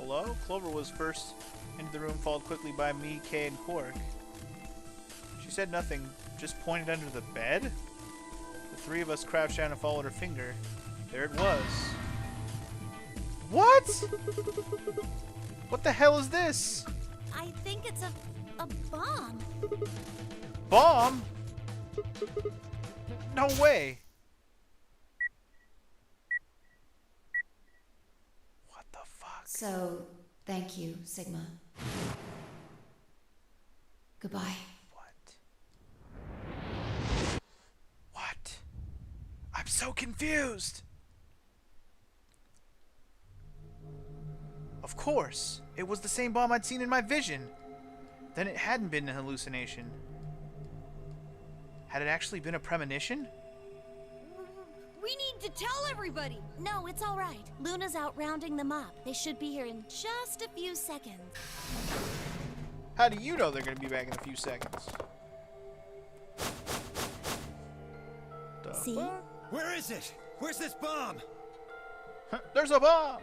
Hello? Clover was first into the room, followed quickly by me, Kay, and Quark. She said nothing, just pointed under the bed? The three of us crouched down and followed her finger. There it was. What? What the hell is this? I think it's a bomb. Bomb? No way. What the fuck? So, thank you, Sigma. Goodbye. What? I'm so confused. Of course. It was the same bomb I'd seen in my vision. Then it hadn't been an hallucination. Had it actually been a premonition? We need to tell everybody. No, it's all right. Luna's out rounding them up. They should be here in just a few seconds. How do you know they're going to be back in a few seconds? See? Where is it? Where's this bomb? There's a bomb!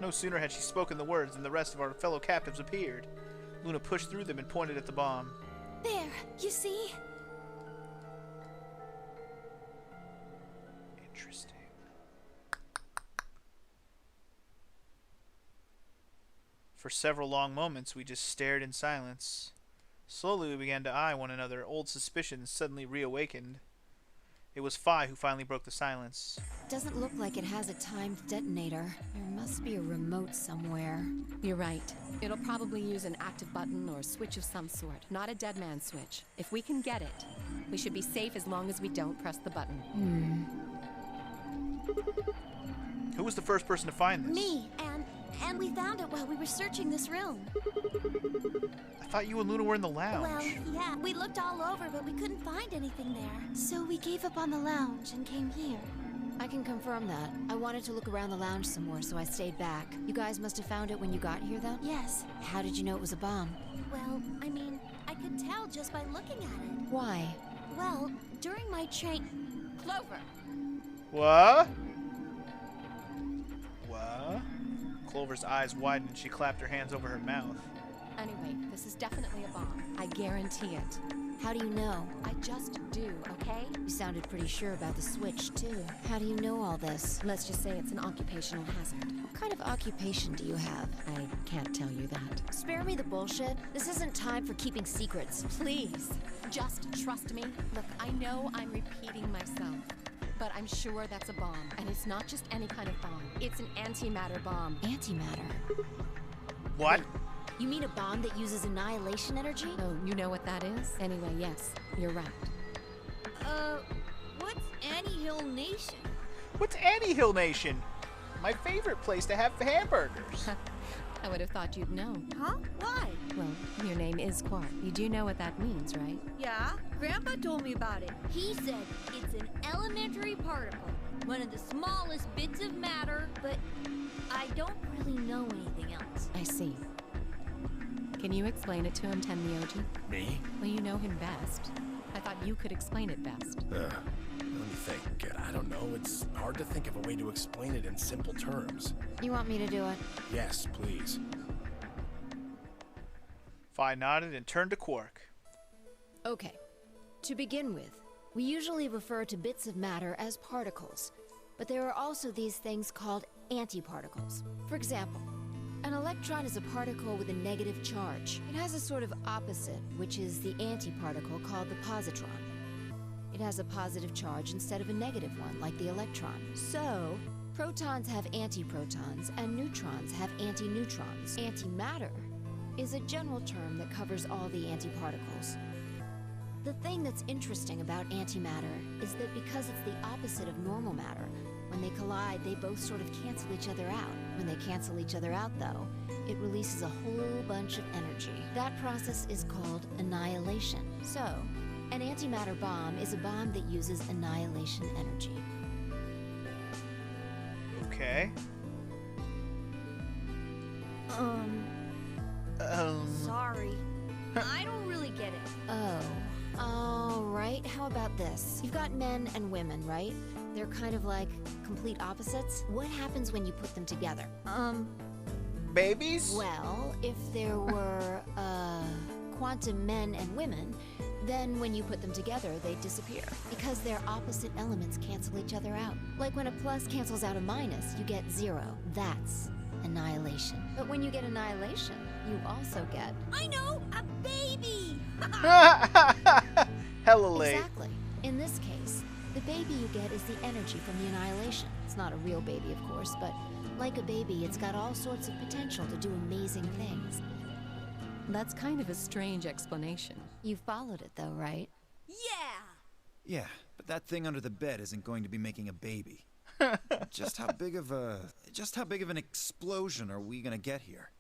No sooner had she spoken the words than the rest of our fellow captives appeared. Luna pushed through them and pointed at the bomb. There, you see? Interesting. For several long moments, we just stared in silence. Slowly, we began to eye one another. Old suspicions suddenly reawakened. It was Phi who finally broke the silence. Doesn't look like it has a timed detonator. There must be a remote somewhere. You're right. It'll probably use an active button or switch of some sort, not a dead man switch. If we can get it, we should be safe as long as we don't press the button. Who was the first person to find this? Me, and we found it while we were searching this room. I thought you and Luna were in the lounge. Well, yeah, we looked all over, but we couldn't find anything there. So we gave up on the lounge and came here. I can confirm that. I wanted to look around the lounge some more, so I stayed back. You guys must have found it when you got here, then? Yes. How did you know it was a bomb? Well, I mean, I could tell just by looking at it. Why? Well, during my train... Clover! What? What? Clover's eyes widened and she clapped her hands over her mouth. Anyway, this is definitely a bomb. I guarantee it. How do you know? I just do, okay? You sounded pretty sure about the switch, too. How do you know all this? Let's just say it's an occupational hazard. What kind of occupation do you have? I can't tell you that. Spare me the bullshit. This isn't time for keeping secrets. Please, just trust me. Look, I know I'm repeating myself, but I'm sure that's a bomb. And it's not just any kind of bomb. It's an antimatter bomb. Antimatter? What? You mean a bomb that uses annihilation energy? Oh, you know what that is? Anyway, yes, you're right. What's Annie-Hill Nation? What's Annie-Hill Nation? My favorite place to have hamburgers. I would have thought you'd know. Huh? Why? Well, your name is Quark. You do know what that means, right? Yeah, Grandpa told me about it. He said it's an elementary particle, one of the smallest bits of matter, but I don't really know anything else. I see. Can you explain it to him, Tenmyoji? Me? Well, you know him best. I thought you could explain it best. Let me think. I don't know. It's hard to think of a way to explain it in simple terms. You want me to do it? Yes, please. Phi nodded and turned to Quark. Okay. To begin with, we usually refer to bits of matter as particles, but there are also these things called antiparticles. For example, an electron is a particle with a negative charge. It has a sort of opposite, which is the antiparticle called the positron. It has a positive charge instead of a negative one, like the electron. So, protons have antiprotons, and neutrons have antineutrons. Antimatter is a general term that covers all the antiparticles. The thing that's interesting about antimatter is that because it's the opposite of normal matter, when they collide, they both sort of cancel each other out. When they cancel each other out, though, it releases a whole bunch of energy. That process is called annihilation. So, an antimatter bomb is a bomb that uses annihilation energy. Okay. Sorry. I don't really get it. Oh. All right, how about this? You've got men and women, right? They're kind of like complete opposites. What happens when you put them together? babies? Well, if there were, quantum men and women, then when you put them together, they disappear. Because their opposite elements cancel each other out. Like when a plus cancels out a minus, you get 0. That's annihilation. But when you get annihilation, you also get... I know! A baby! Hella late. Exactly. In this case, the baby you get is the energy from the annihilation. It's not a real baby, of course, but like a baby, it's got all sorts of potential to do amazing things. That's kind of a strange explanation. You followed it though, right? Yeah! Yeah, but that thing under the bed isn't going to be making a baby. Just how big of an explosion are we gonna get here?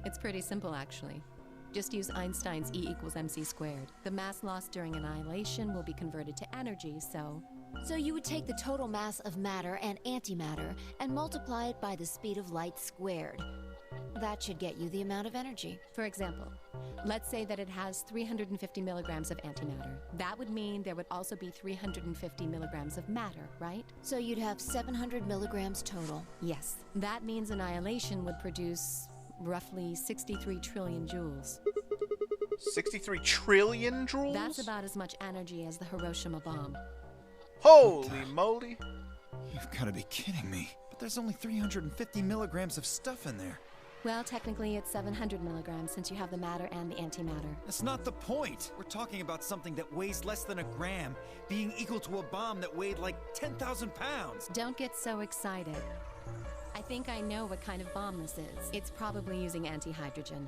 It's pretty simple, actually. Just use Einstein's E equals mc squared. The mass lost during annihilation will be converted to energy, so... So you would take the total mass of matter and antimatter and multiply it by the speed of light squared. That should get you the amount of energy. For example, let's say that it has 350 milligrams of antimatter. That would mean there would also be 350 milligrams of matter, right? So you'd have 700 milligrams total. Yes. That means annihilation would produce roughly 63 trillion joules. 63 trillion joules? That's about as much energy as the Hiroshima bomb. Holy moly. You've gotta be kidding me. But there's only 350 milligrams of stuff in there. Well, technically it's 700 milligrams since you have the matter and the antimatter. That's not the point. We're talking about something that weighs less than a gram being equal to a bomb that weighed like 10,000 pounds. Don't get so excited. I think I know what kind of bomb this is. It's probably using antihydrogen.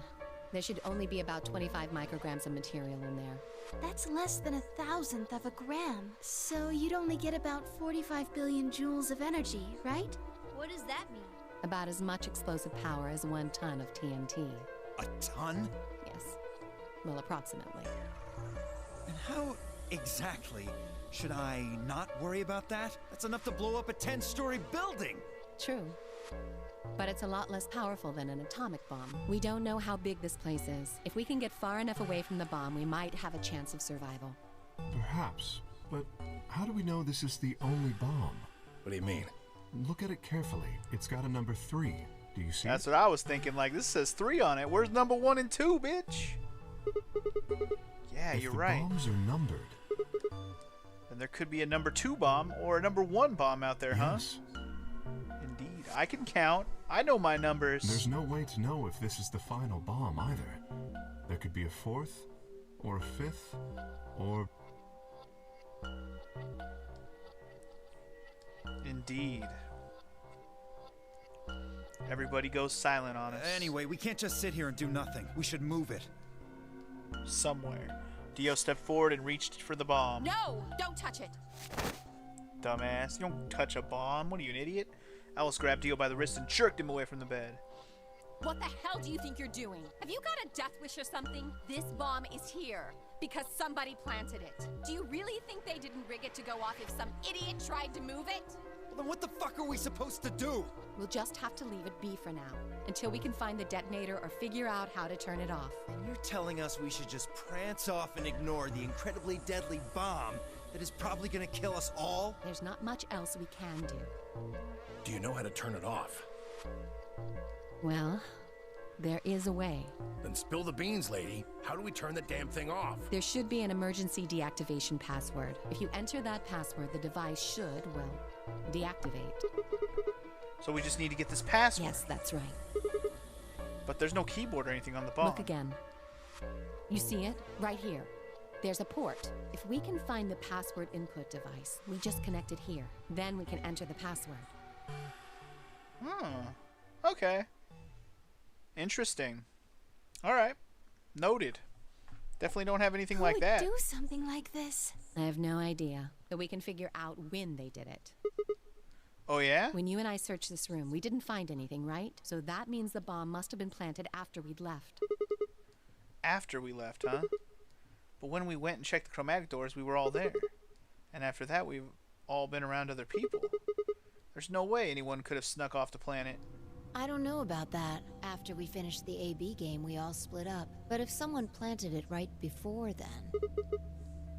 There should only be about 25 micrograms of material in there. That's less than 1,000th of a gram. So you'd only get about 45 billion joules of energy, right? What does that mean? About as much explosive power as 1 ton of TNT. A ton? Yes. Well, approximately. And how exactly should I not worry about that? That's enough to blow up a 10-story building! True. But it's a lot less powerful than an atomic bomb. We don't know how big this place is. If we can get far enough away from the bomb, we might have a chance of survival. Perhaps, but how do we know this is the only bomb? What do you mean? Look at it carefully. It's got a number 3. Do you see That's it? what I was thinking. Like, this says 3 on it. Where's number 1 and 2, bitch? Yeah, If you're the right. bombs are numbered, Then there could be a number 2 bomb or a number 1 bomb out there, huh? yes. Indeed. I can count. I know my numbers. There's no way to know if this is the final bomb either. There could be a 4th, or a 5th, or... Indeed. Everybody goes silent on us. Anyway, we can't just sit here and do nothing. We should move it. Somewhere. Dio stepped forward and reached for the bomb. No! Don't touch it! Dumbass. You don't touch a bomb. What are you, an idiot? Alice grabbed Dio by the wrist and jerked him away from the bed. What the hell do you think you're doing? Have you got a death wish or something? This bomb is here because somebody planted it. Do you really think they didn't rig it to go off if some idiot tried to move it? Well, then what the fuck are we supposed to do? We'll just have to leave it be for now, until we can find the detonator or figure out how to turn it off. And you're telling us we should just prance off and ignore the incredibly deadly bomb that is probably gonna kill us all? There's not much else we can do. Do you know how to turn it off? Well, there is a way. Then spill the beans, lady. How do we turn the damn thing off? There should be an emergency deactivation password. If you enter that password, the device should, well, deactivate. So we just need to get this password. Yes, that's right. But there's no keyboard or anything on the bomb. Look again. You see it? Right here. There's a port. If we can find the password input device, we just connect it here. Then we can enter the password. Okay. Interesting. Alright. Noted. Definitely don't have anything Who like would that. do something like this? I have no idea, but we can figure out when they did it. Oh yeah? When you and I searched this room, we didn't find anything, right? So that means the bomb must have been planted after we'd left. After we left, huh? But when we went and checked the chromatic doors, we were all there. And after that, we've all been around other people. There's no way anyone could have snuck off the planet. I don't know about that. After we finished the AB game, we all split up. But if someone planted it right before then...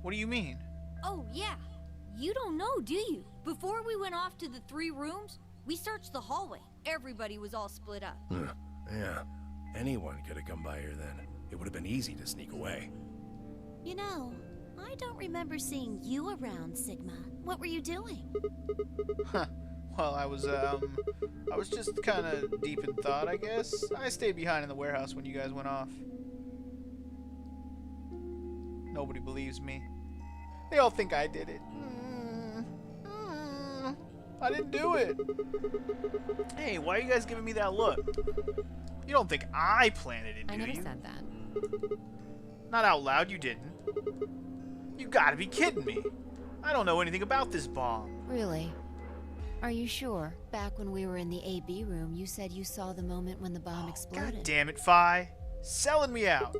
What do you mean? Oh, yeah. You don't know, do you? Before we went off to the 3 rooms, We searched the hallway. Everybody was all split up. Yeah. Anyone could have come by here then. It would have been easy to sneak away. You know, I don't remember seeing you around, Sigma. What were you doing? Well, I was just kind of deep in thought, I guess. I stayed behind in the warehouse when you guys went off. Nobody believes me. They all think I did it. I didn't do it. Hey, why are you guys giving me that look? You don't think I planted it, do you? I never said that. Not out loud, you didn't. You gotta be kidding me. I don't know anything about this bomb. Really? Are you sure? Back when we were in the AB room, you said you saw the moment when the bomb exploded. God damn it, Fi. Selling me out.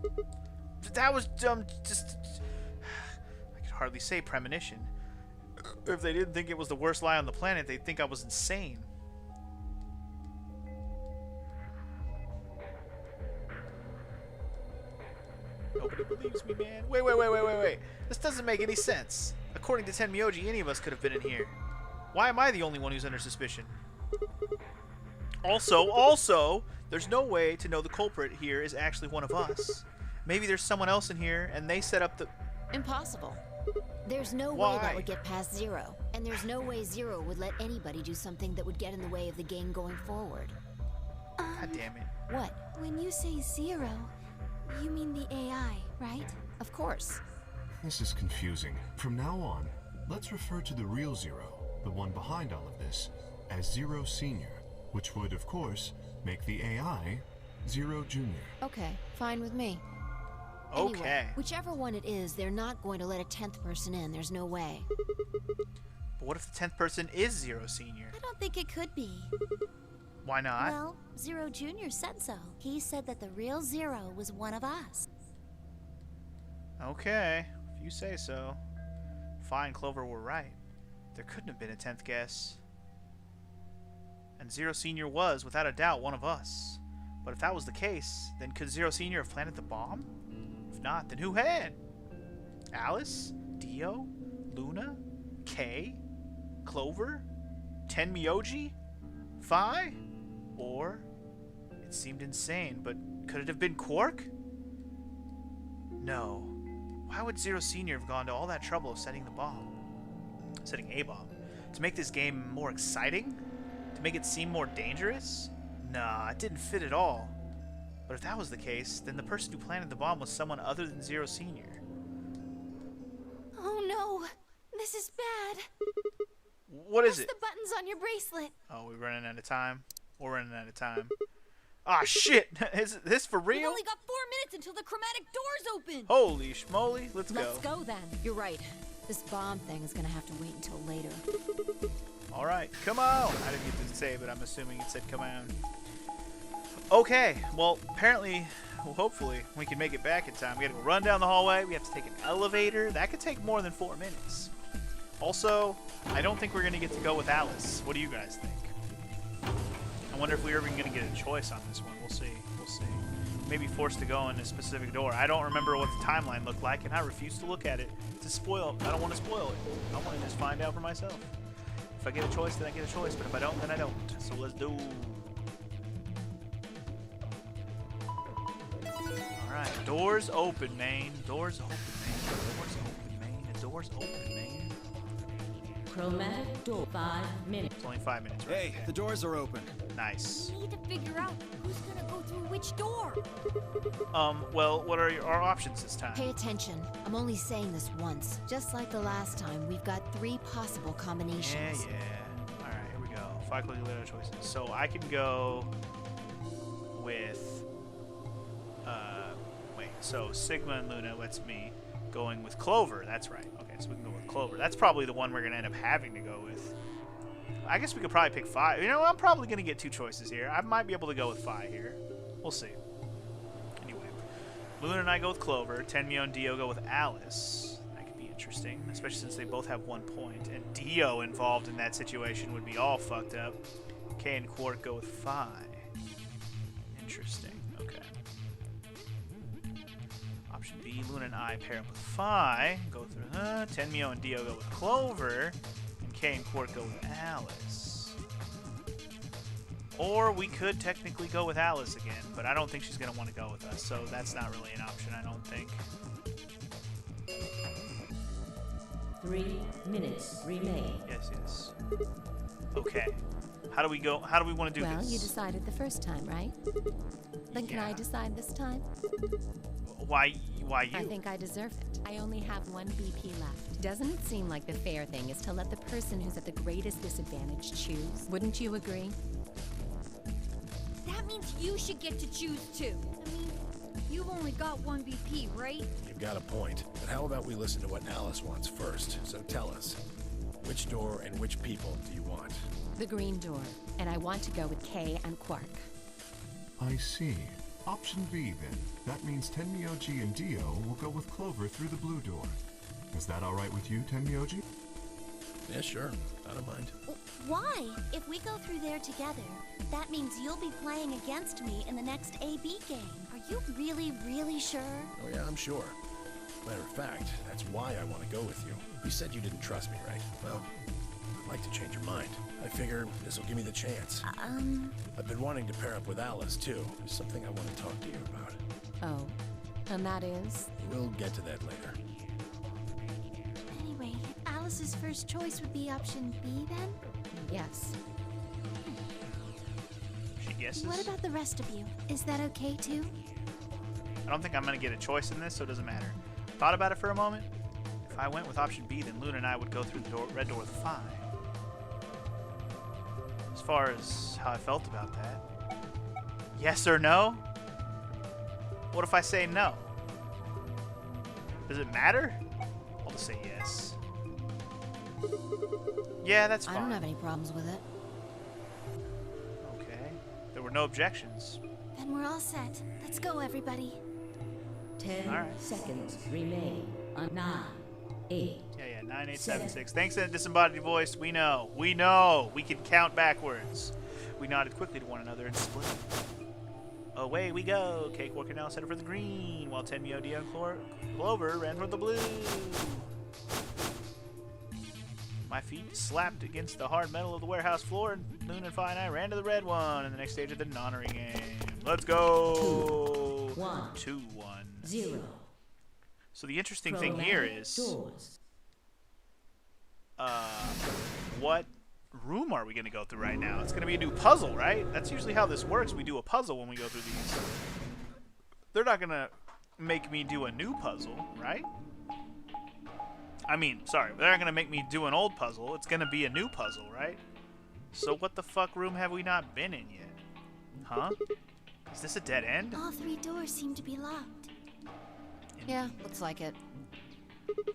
That was just... I could hardly say premonition. If they didn't think it was the worst lie on the planet, they'd think I was insane. Nobody believes me, man. Wait. This doesn't make any sense. According to Tenmyoji, any of us could have been in here. Why am I the only one who's under suspicion? Also, there's no way to know the culprit here is actually one of us. Maybe there's someone else in here, and they set up the... Impossible. There's no Why? way that would get past Zero. And there's no way Zero would let anybody do something that would get in the way of the game going forward. God damn it. What? When you say Zero, you mean the AI, right? Of course. This is confusing. From now on, let's refer to the real Zero, the one behind all of this, as Zero Senior, which would, of course, make the AI Zero Junior. Okay, fine with me. Okay. Anyway, whichever one it is, they're not going to let a 10th person in. There's no way. But what if the 10th person is Zero Senior? I don't think it could be. Why not? Well, Zero Jr. said so. He said that the real Zero was one of us. Okay, if you say so. Fi and Clover were right. There couldn't have been a 10th guess. And Zero Senior was, without a doubt, one of us. But if that was the case, then could Zero Senior have planted the bomb? If not, then who had? Alice? Dio? Luna? Kay? Clover? Tenmyoji? Fi? Or, it seemed insane, but could it have been Quark? No. Why would Zero Senior have gone to all that trouble of setting the bomb? Setting a bomb? To make this game more exciting? To make it seem more dangerous? Nah, it didn't fit at all. But if that was the case, then the person who planted the bomb was someone other than Zero Senior. Oh no! This is bad! What is Press it? the buttons on your bracelet. Oh, we're running out of time? We're running out of time. Ah, shit! Is this for We've real? only got 4 minutes until the chromatic doors open. Holy schmoly, let's go. Let's go then. You're right. This bomb thing is gonna have to wait until later. Alright, come on! I didn't get to say, but I'm assuming it said come on. Okay, well, apparently, well, hopefully, we can make it back in time. We gotta go run down the hallway, we have to take an elevator. That could take more than 4 minutes. Also, I don't think we're gonna get to go with Alice. What do you guys think? I wonder if we're even gonna get a choice on this one. We'll see. We'll see. Maybe forced to go in a specific door. I don't remember what the timeline looked like, and I refuse to look at it to spoil. I don't want to spoil it. I want to just find out for myself. If I get a choice, then I get a choice. But if I don't, then I don't. So let's do. All right, doors open, man. Doors open, man. Doors open, man. The doors open, man. Chromatic door, 5 minutes. It's only 5 minutes, right? Hey, the doors are open. Nice. We need to figure out who's gonna go through which door. Well, what are our options this time? Pay attention. I'm only saying this once. Just like the last time, we've got 3 possible combinations. Yeah. All right, here we go. 5 quickly later choices. So I can go with, wait. So Sigma and Luna lets me going with Clover. That's right. Okay, so we can go with Clover. That's probably the one we're gonna end up having to go with. I guess we could probably pick Fi. You know, I'm probably gonna get 2 choices here. I might be able to go with Fi here. We'll see. Anyway, Luna and I go with Clover. Tenmyo and Dio go with Alice. That could be interesting, especially since they both have 1 point. And Dio involved in that situation would be all fucked up. Kay and Quark go with Fi. Interesting. Okay. Option B, Luna and I pair up with Fi. Go through Tenmyo and Dio go with Clover. And Kay and Quark go with Alice. Or we could technically go with Alice again, but I don't think she's going to want to go with us, so that's not really an option, I don't think. 3 minutes remain. Yes. Okay. How do we go? How do we want to do Well, this? you decided the first time, right? Then can I Yeah. decide this time? Why you? I think I deserve it. I only have 1 BP left. Doesn't it seem like the fair thing is to let the person who's at the greatest disadvantage choose? Wouldn't you agree? That means you should get to choose too. I mean, you've only got 1 BP, right? You've got a point. But how about we listen to what Alice wants first? So tell us, which door and which people do you want? The green door. And I want to go with Kay and Quark. I see. Option B, then. That means Tenmyoji and Dio will go with Clover through the blue door. Is that alright with you, Tenmyoji? Yeah, sure. I don't mind. Why? If we go through there together, that means you'll be playing against me in the next AB game. Are you really, really sure? Oh yeah, I'm sure. Matter of fact, that's why I want to go with you. You said you didn't trust me, right? Well, I'd like to change your mind. I figure this will give me the chance. I've been wanting to pair up with Alice, too. There's something I want to talk to you about. Oh. And that is? We'll get to that later. Anyway, Alice's first choice would be option B then? Yes. She guesses. What about the rest of you? Is that okay too? I don't think I'm going to get a choice in this, so it doesn't matter. Thought about it for a moment. If I went with option B, then Luna and I would go through the red door with 5. As far as how I felt about that. Yes or no? What if I say no? Does it matter? I'll just say yes. Yeah, that's fine. I don't have any problems with it. Okay. There were no objections. Then we're all set. Let's go, everybody. 10 All right. seconds remain. 9, 8. Yeah, 9876. Thanks to the disembodied voice, we know. We know. We can count backwards. We nodded quickly to one another and split. Away we go. Cake Walker now headed for the green, while Tenmyo, Dio, and Clover ran for the blue. My feet slapped against the hard metal of the warehouse floor, and Luna and Fi and I ran to the red one in the next stage of the nonnery game. Let's go! 2, 1. 2-1. 0. So the interesting thing here is, Doors. what room are we going to go through right now? It's going to be a new puzzle, right? That's usually how this works. We do a puzzle when we go through these. They're not going to make me do a new puzzle, right? I mean, sorry, they're not going to make me do an old puzzle. It's going to be a new puzzle, right? So what the fuck room have we not been in yet? Huh? Is this a dead end? All 3 doors seem to be locked. Yeah, looks like it.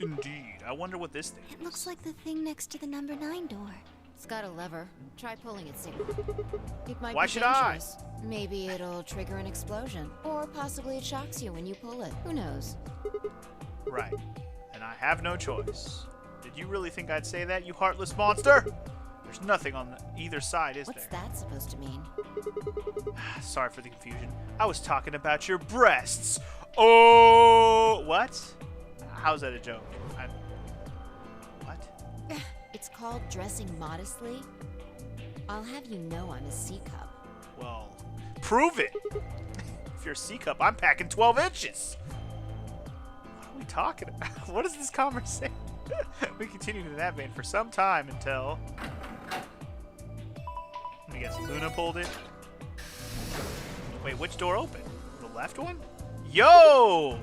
Indeed. I wonder what this thing It is. looks like the thing next to the number 9 door. It's got a lever. Try pulling it, Sigma. It might Why be should I? dangerous. Maybe it'll trigger an explosion. Or possibly it shocks you when you pull it. Who knows? Right. And I have no choice. Did you really think I'd say that, you heartless monster? There's nothing on either side, is What's there? that supposed to mean? Sorry for the confusion. I was talking about your breasts. Oh, what? How's that a joke? What? It's called dressing modestly. I'll have you know I'm a C-cup. Well, prove it. If you're a C-cup, I'm packing 12 inches. What are we talking about? What is this conversation? We continued in that vein for some time until... Let me guess, Luna pulled it? Wait, which door opened? The left one? Yo!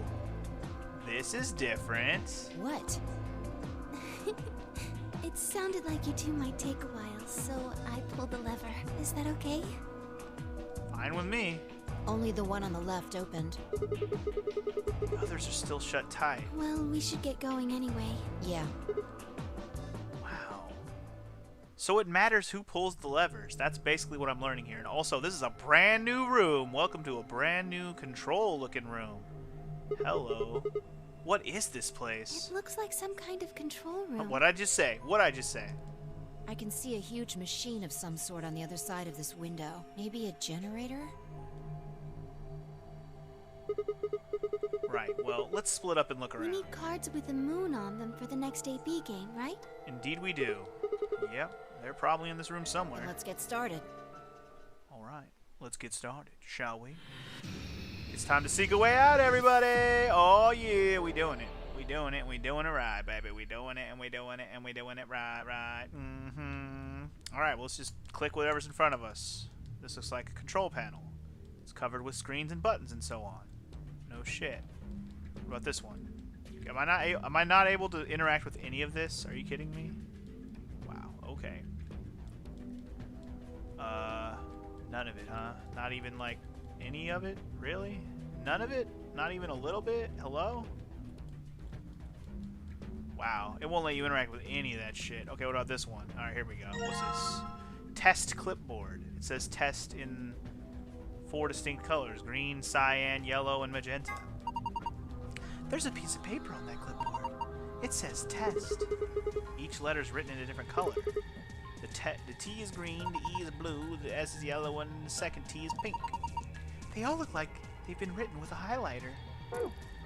This is different. What? It sounded like you two might take a while, so I pulled the lever. Is that okay? Fine with me. Only the one on the left opened. The others are still shut tight. Well, we should get going anyway. Yeah. Wow. So it matters who pulls the levers. That's basically what I'm learning here. And also, this is a brand new room. Welcome to a brand new control-looking room. Hello. What is this place? It looks like some kind of control room. What'd I just say? What'd I just say? I can see a huge machine of some sort on the other side of this window. Maybe a generator? Right, well, let's split up and look We around. need cards with a moon on them for the next AB game, right? Indeed we do. Yep, they're probably in this room somewhere. Then let's get started. let's get started, shall we? It's time to seek a way out, everybody! Oh yeah, we doing it. We doing it, we doing it right, baby. We doing it, and we doing it, and we doing it right. Alright, well, let's just click whatever's in front of us. This looks like a control panel. It's covered with screens and buttons and so on. No shit. What about this one? Am I not able to interact with any of this? Are you kidding me? Wow, okay. None of it, huh? Not even, like, any of it? Really? None of it? Not even a little bit? Hello? Wow. It won't let you interact with any of that shit. Okay, what about this one? Alright, here we go. What's this? Test clipboard. It says test in 4 distinct colors. Green, cyan, yellow, and magenta. There's a piece of paper on that clipboard. It says test. Each letter's written in a different color. The T is green, the E is blue, the S is yellow, and the second T is pink. They all look like they've been written with a highlighter.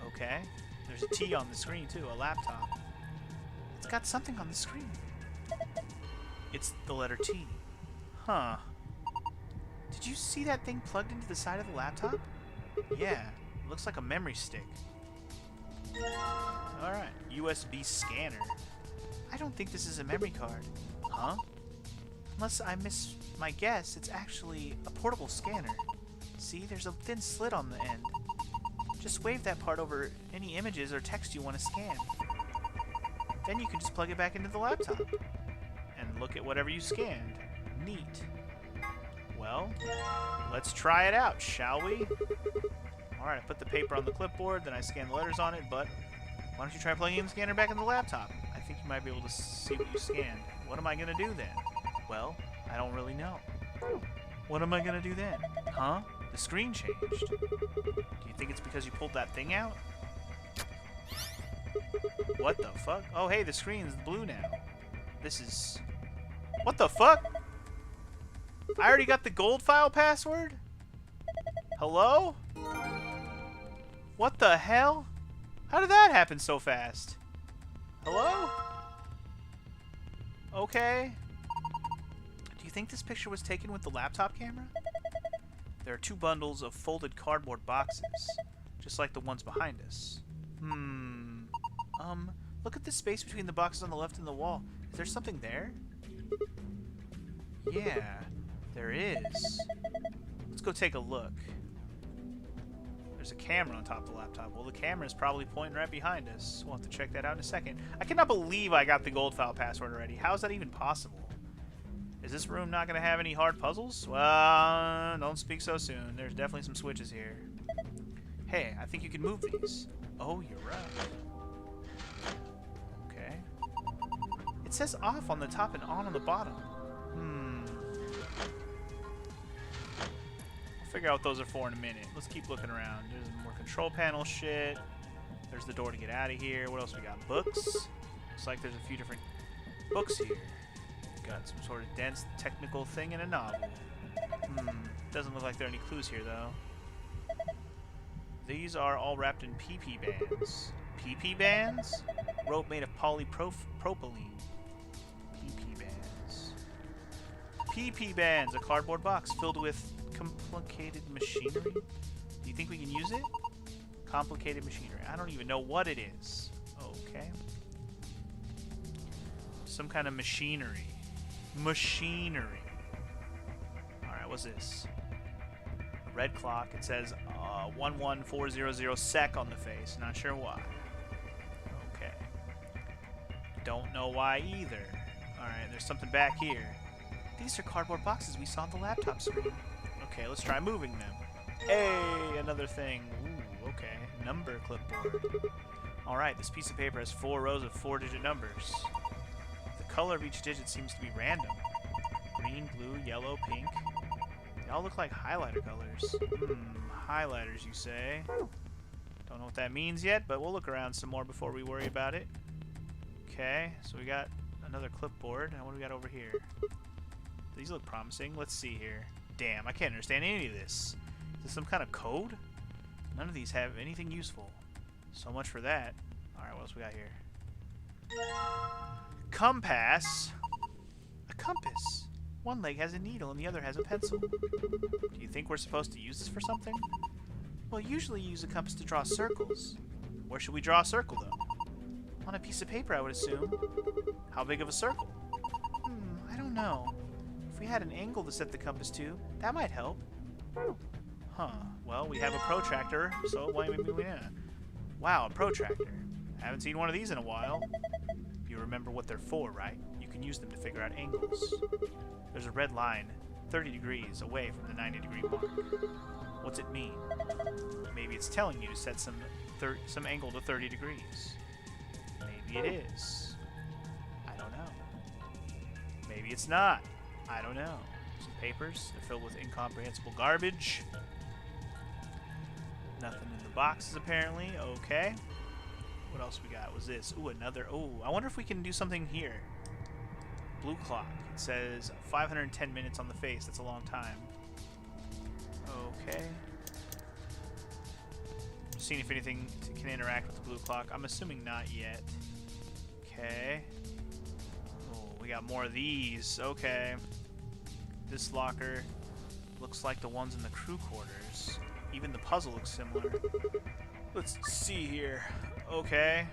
Okay. There's a T on the screen, too, a laptop. It's got something on the screen. It's the letter T. Huh. Did you see that thing plugged into the side of the laptop? Yeah. It looks like a memory stick. Alright. USB scanner. I don't think this is a memory card. Huh? Unless I miss my guess, it's actually a portable scanner. See, there's a thin slit on the end. Just wave that part over any images or text you want to scan. Then you can just plug it back into the laptop and look at whatever you scanned. Neat. Well, let's try it out, shall we? Alright, I put the paper on the clipboard, then I scan the letters on it, but why don't you try plugging in the scanner back in the laptop? I think you might be able to see what you scanned. What am I going to do then? Well, I don't really know. What am I going to do then? Huh? The screen changed. Do you think it's because you pulled that thing out? What the fuck? Oh, hey, the screen's blue now. This is... What the fuck? I already got the gold file password? Hello? What the hell? How did that happen so fast? Hello? Okay. Do you think this picture was taken with the laptop camera? There are 2 bundles of folded cardboard boxes, just like the ones behind us. Look at the space between the boxes on the left and the wall. Is there something there? Yeah, there is. Let's go take a look. There's a camera on top of the laptop. Well, the camera is probably pointing right behind us. We'll have to check that out in a second. I cannot believe I got the gold file password already. How is that even possible? Is this room not going to have any hard puzzles? Well, don't speak so soon. There's definitely some switches here. Hey, I think you can move these. Oh, you're right. Okay. It says off on the top and on the bottom. I'll figure out what those are for in a minute. Let's keep looking around. There's more control panel shit. There's the door to get out of here. What else we got? Books. Looks like there's a few different books here. Got some sort of dense technical thing in a novel. Doesn't look like there are any clues here, though. These are all wrapped in PP bands. PP bands? Rope made of polypropylene. PP bands. PP bands, a cardboard box filled with complicated machinery. Do you think we can use it? Complicated machinery. I don't even know what it is. Okay. Some kind of machinery. Machinery. Alright, what's this? A red clock. It says 11400 sec on the face. Not sure why. Okay. Don't know why either. Alright, there's something back here. These are cardboard boxes we saw on the laptop screen. Okay, let's try moving them. Hey, another thing. Ooh, okay. Number clipboard. Alright, this piece of paper has 4 rows of 4-digit numbers. The color of each digit seems to be random. Green, blue, yellow, pink. They all look like highlighter colors. Highlighters, you say? Don't know what that means yet, but we'll look around some more before we worry about it. Okay, so we got another clipboard. And what do we got over here? These look promising. Let's see here. Damn, I can't understand any of this. Is this some kind of code? None of these have anything useful. So much for that. Alright, what else we got here? Compass? A compass? One leg has a needle and the other has a pencil. Do you think we're supposed to use this for something? Well, usually you use a compass to draw circles. Where should we draw a circle, though? On a piece of paper, I would assume. How big of a circle? I don't know. If we had an angle to set the compass to, that might help. Huh. Well, we have a protractor, so why maybe we not? Wow, a protractor. Haven't seen one of these in a while. You remember what they're for, right? You can use them to figure out angles. There's a red line 30 degrees away from the 90-degree mark. What's it mean? Maybe it's telling you to set some angle to 30 degrees. Maybe it is. I don't know. Maybe it's not. I don't know. Some papers. They're filled with incomprehensible garbage. Nothing in the boxes, apparently. Okay. What else we got? Was this? Ooh, another. Ooh, I wonder if we can do something here. Blue clock. It says 510 minutes on the face. That's a long time. Okay. Just seeing if anything can interact with the blue clock. I'm assuming not yet. Okay. Oh, we got more of these. Okay. This locker looks like the ones in the crew quarters. Even the puzzle looks similar. Let's see here. Okay.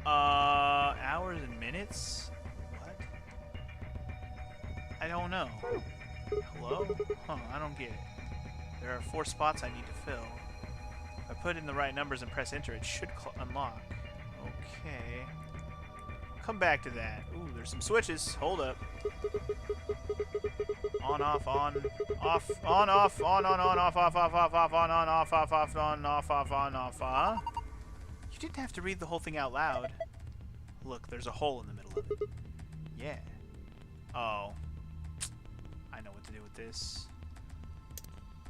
Hours and minutes? What? I don't know. Hello? Huh, I don't get it. There are 4 spots I need to fill. If I put in the right numbers and press enter, it should unlock. Okay. Come back to that. Ooh, there's some switches. Hold up. On, off, on, off, on, off, on, off, off, off, off, off, on, off, off, off, on, off, off, on, off, huh? You didn't have to read the whole thing out loud. Look, there's a hole in the middle of it. Yeah. Oh. I know what to do with this.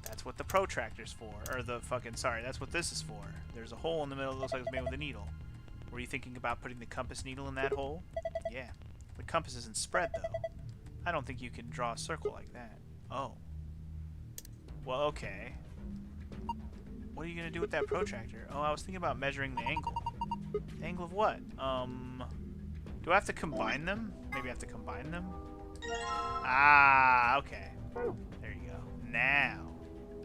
That's what the protractor's for. Or the fucking, sorry, that's what this is for. There's a hole in the middle that looks like it's made with a needle. Were you thinking about putting the compass needle in that hole? Yeah. The compass isn't spread, though. I don't think you can draw a circle like that. Oh. Well, okay. What are you going to do with that protractor? Oh, I was thinking about measuring the angle. The angle of what? Do I have to combine them? Maybe I have to combine them? Ah, okay. There you go. Now.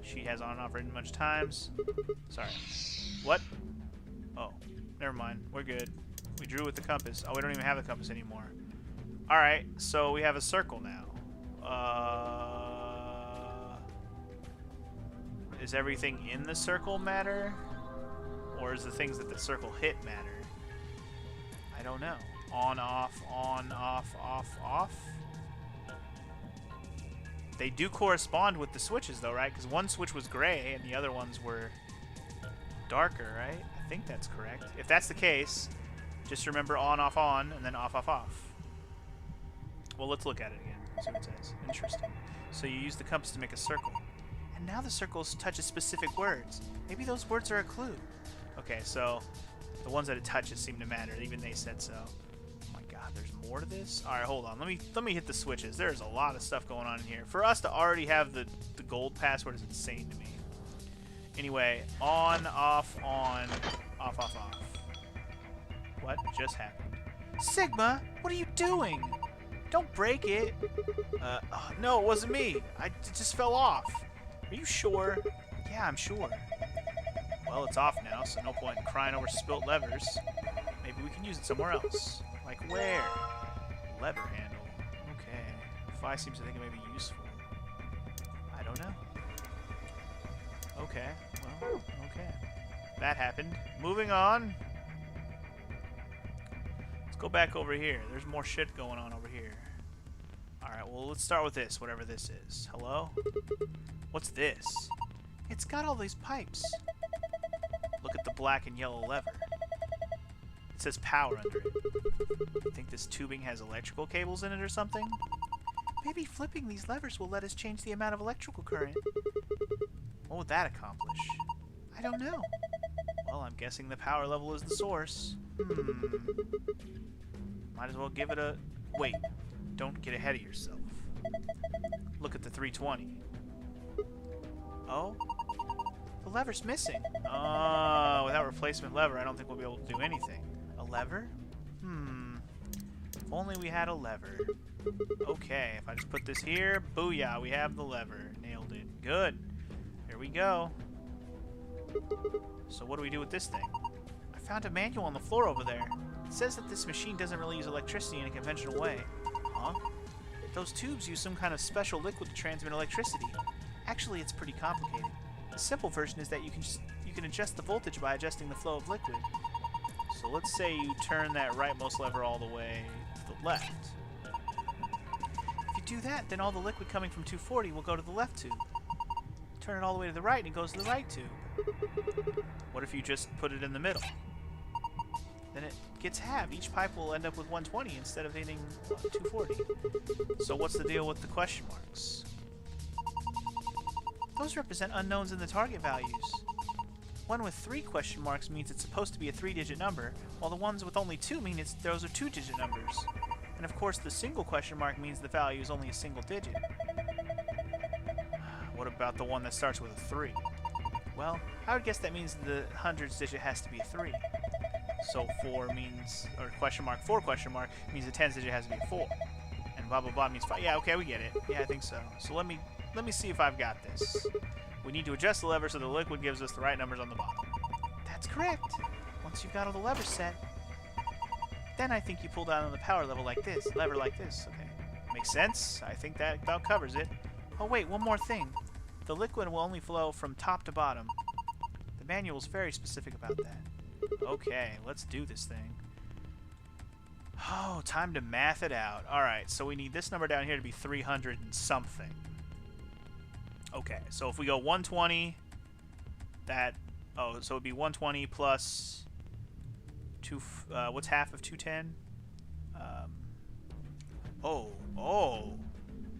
She has on and off written much times. Sorry. What? Oh. Never mind. We're good. We drew with the compass. Oh, we don't even have the compass anymore. Alright, so we have a circle now. Is everything in the circle matter? Or is the things that the circle hit matter? I don't know. On, off, off. They do correspond with the switches though, right? Because one switch was gray and the other ones were darker, right? I think that's correct. If that's the case, just remember on, and then off, off. Well, let's look at it again. See what it says. Interesting. So you use the compass to make a circle. And now the circles touches specific words. Maybe those words are a clue. Okay, so the ones that it touches seem to matter. Even they said so. Oh my god, there's more to this? Alright, hold on. Let me hit the switches. There's a lot of stuff going on in here. For us to already have the gold password is insane to me. Anyway, on, off, off. What just happened? Sigma, what are you doing? Don't break it. Oh, no, it wasn't me. It just fell off. Are you sure? Yeah, I'm sure. Well, it's off now, so no point in crying over spilt levers. Maybe we can use it somewhere else. Like where? Lever handle. Okay. Phi seems to think it may be useful. I don't know. Okay. Well, okay. That happened. Moving on. Let's go back over here. There's more shit going on over here. Alright, well, let's start with this, whatever this is. Hello? What's this? It's got all these pipes. Look at the black and yellow lever. It says power under it. You think this tubing has electrical cables in it or something? Maybe flipping these levers will let us change the amount of electrical current. What would that accomplish? I don't know. Well, I'm guessing the power level is the source. Might as well give it a... Wait. Don't get ahead of yourself. Look at the 320. Oh? The lever's missing. Oh, without replacement lever, I don't think we'll be able to do anything. A lever? If only we had a lever. Okay, if I just put this here, booyah, we have the lever. Nailed it. Good. Here we go. So what do we do with this thing? I found a manual on the floor over there. It says that this machine doesn't really use electricity in a conventional way. Huh? Those tubes use some kind of special liquid to transmit electricity. Actually, it's pretty complicated. The simple version is that you can adjust the voltage by adjusting the flow of liquid. So let's say you turn that rightmost lever all the way to the left. If you do that, then all the liquid coming from 240 will go to the left tube. Turn it all the way to the right and it goes to the right tube. What if you just put it in the middle? Then it gets halved. Each pipe will end up with 120 instead of hitting 240. So what's the deal with the question marks? Those represent unknowns in the target values. One with 3 question marks means it's supposed to be a 3-digit number, while the ones with only 2 mean those are 2-digit numbers. And of course, the single question mark means the value is only a single digit. What about the one that starts with a 3? Well, I would guess that means the hundreds digit has to be a 3. So 4 means, or question mark 4 question mark means the tens digit has to be a 4. And blah blah blah means 5. Yeah, okay, we get it. Yeah, I think so. So let me see if I've got this. We need to adjust the lever so the liquid gives us the right numbers on the bottom. That's correct. Once you've got all the levers set, then I think you pull down on the power level like this, lever like this. Okay, makes sense. I think that about covers it. Oh wait, one more thing. The liquid will only flow from top to bottom. The manual is very specific about that. Okay, let's do this thing. Oh, time to math it out. Alright, so we need this number down here to be 300 and something. Okay, so if we go 120, that... Oh, so it would be 120 plus... what's half of 210?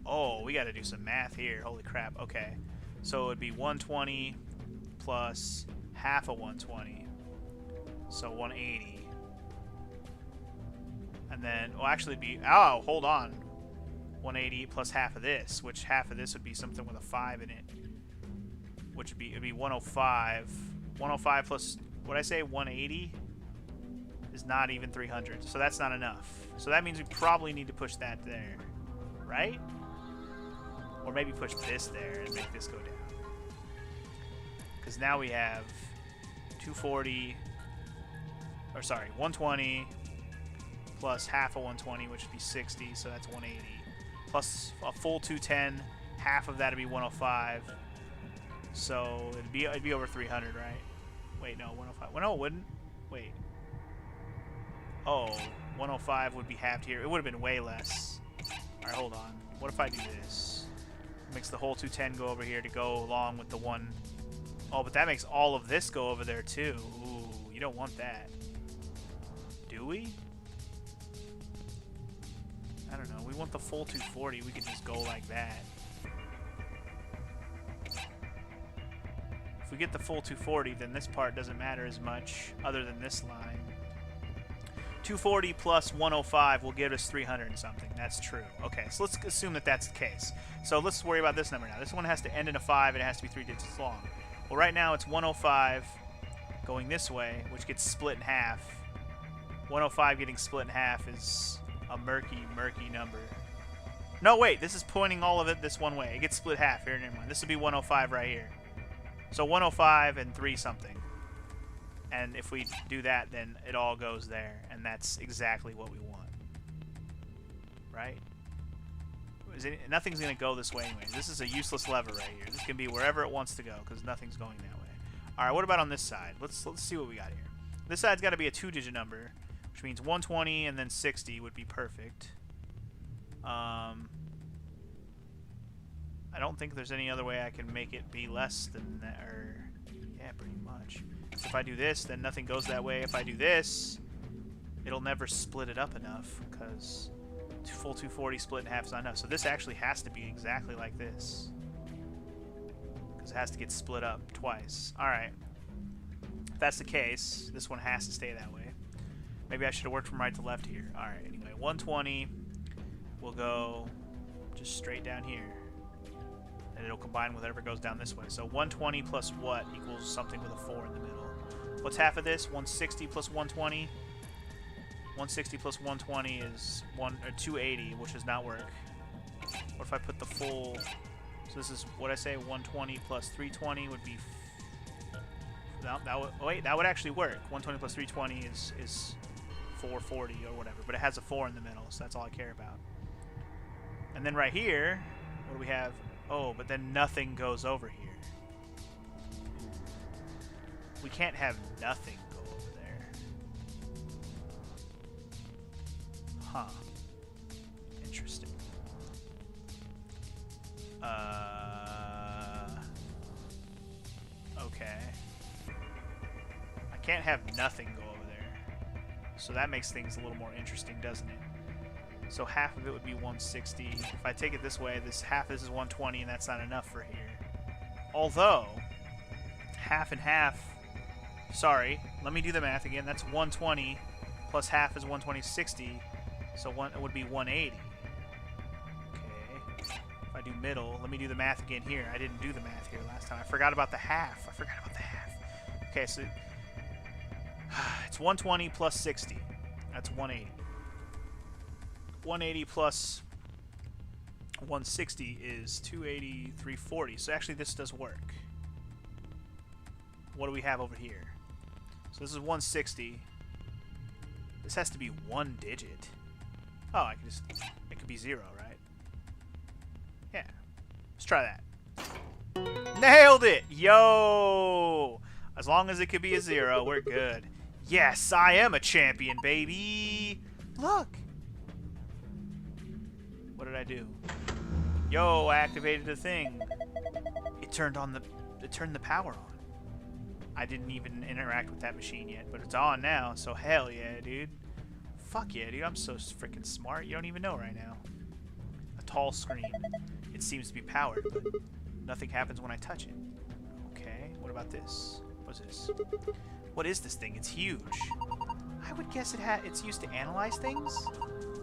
Oh, we gotta do some math here. Holy crap, okay. So it would be 120 plus half of 120. So 180. And then, well, actually it'd be, oh, hold on. 180 plus half of this, which half of this would be something with a 5 in it. Which would be, it'd be 105. 105 plus, what'd I say, 180? Is not even 300. So that's not enough. So that means we probably need to push that there. Right? Or maybe push this there and make this go down. Because now we have 240, or sorry, 120 plus half of 120, which would be 60, so that's 180. Plus a full 210, half of that would be 105. So it'd be over 300, right? Wait, no, 105. Well, no, it wouldn't. Wait. Oh, 105 would be halved here. It would have been way less. Alright, hold on. What if I do this? Makes the whole 210 go over here to go along with the one... Oh, but that makes all of this go over there, too. Ooh, you don't want that. Do we? I don't know. We want the full 240. We could just go like that. If we get the full 240, then this part doesn't matter as much, other than this line. 240 plus 105 will give us 300 and something. That's true. Okay, so let's assume that that's the case. So let's worry about this number now. This one has to end in a 5, and it has to be 3 digits long. Well, right now it's 105 going this way, which gets split in half. 105 getting split in half is a murky, murky number. No, wait, this is pointing all of it this one way. It gets split half here. Never mind. This would be 105 right here. So 105 and 3 something. And if we do that, then it all goes there. And that's exactly what we want. Right? Nothing's going to go this way anyway. This is a useless lever right here. This can be wherever it wants to go because nothing's going that way. Alright, what about on this side? Let's see what we got here. This side's got to be a 2-digit number, which means 120 and then 60 would be perfect. I don't think there's any other way I can make it be less than that. Or, yeah, pretty much. So if I do this, then nothing goes that way. If I do this, it'll never split it up enough because full 240 split in half is not enough. So this actually has to be exactly like this because it has to get split up twice. Alright. If that's the case, this one has to stay that way. Maybe I should have worked from right to left here. Alright, anyway, 120 will go just straight down here. And it'll combine with whatever goes down this way. So 120 plus what equals something with a 4 in the middle. What's half of this? 160 plus 120? 160 plus 120 is 280, which does not work. What if I put the full... So this is, what I say, 120 plus 320 would be... No, that would, oh wait, that would actually work. 120 plus 320 is 440 or whatever, but it has a 4 in the middle, so that's all I care about. And then right here, what do we have? Oh, but then nothing goes over here. We can't have nothing go over there. Huh. Interesting. Okay. I can't have nothing go over there. So that makes things a little more interesting, doesn't it? So half of it would be 160. If I take it this way, this half this is 120, and that's not enough for here. Although, half and half... Sorry, let me do the math again. That's 120 plus half is 120, 60. So it would be 180. Okay. If I do middle, let me do the math again here. I didn't do the math here last time. I forgot about the half. Okay, so it's 120 plus 60. That's 180. 180 plus 160 is 280, 340. So actually this does work. What do we have over here? So this is 160. This has to be one digit. Oh, I can just... It could be 0, right? Yeah. Let's try that. Nailed it! Yo! As long as it could be a 0, we're good. Yes, I am a champion, baby! Look! What did I do? Yo, I activated the thing. It turned the power on. I didn't even interact with that machine yet, but it's on now, so hell yeah, dude. Fuck yeah, dude. I'm so freaking smart. You don't even know right now. A tall screen. It seems to be powered, but nothing happens when I touch it. Okay, what about this? What's this? What is this thing? It's huge. I would guess it's used to analyze things.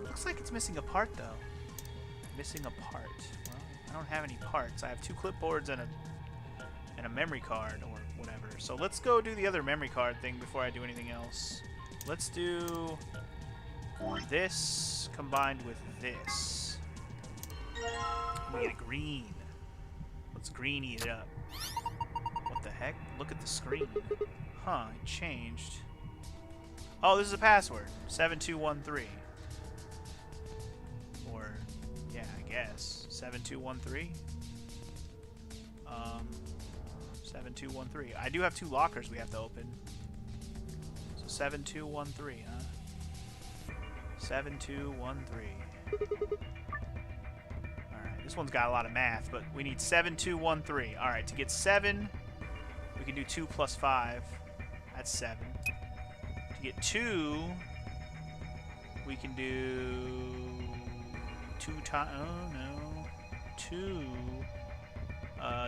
Looks like it's missing a part, though. Missing a part. Well, I don't have any parts. I have 2 clipboards and a memory card or whatever. So let's go do the other memory card thing before I do anything else. Let's do this combined with this. We get a green. Let's greeny it up. What the heck? Look at the screen. Huh, it changed. Oh, this is a password. 7213. Or, yeah, I guess. 7213. 7213. I do have 2 lockers we have to open. So 7213, huh? 7213. Alright, this one's got a lot of math, but we need 7213. Alright, to get 7, we can do 2 plus 5. That's 7. To get 2, we can do 2 times... Oh, no. 2...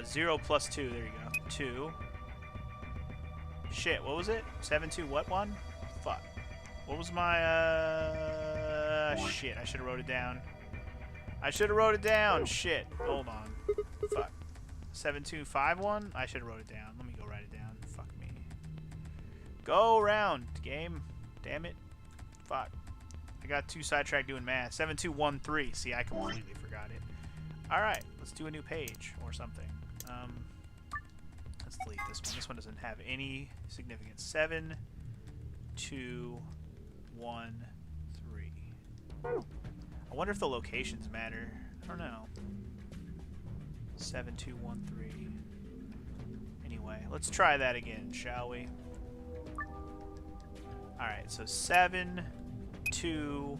0 plus 2, there you go. 2. Shit, what was it? 7-2 what one? Fuck. What was my, shit, I should have wrote it down. Shit. Hold on. Fuck. 7251? I should have wrote it down. Let me go write it down. Fuck me. Go around, game. Damn it. Fuck. I got too sidetracked doing math. 7213. See, I completely forgot it. Alright, let's do a new page or something. Let's delete this one. This one doesn't have any significance. 7, 2, 1, 3. I wonder if the locations matter. I don't know. 7, 2, 1, 3. Anyway, let's try that again, shall we? Alright, so 7, 2...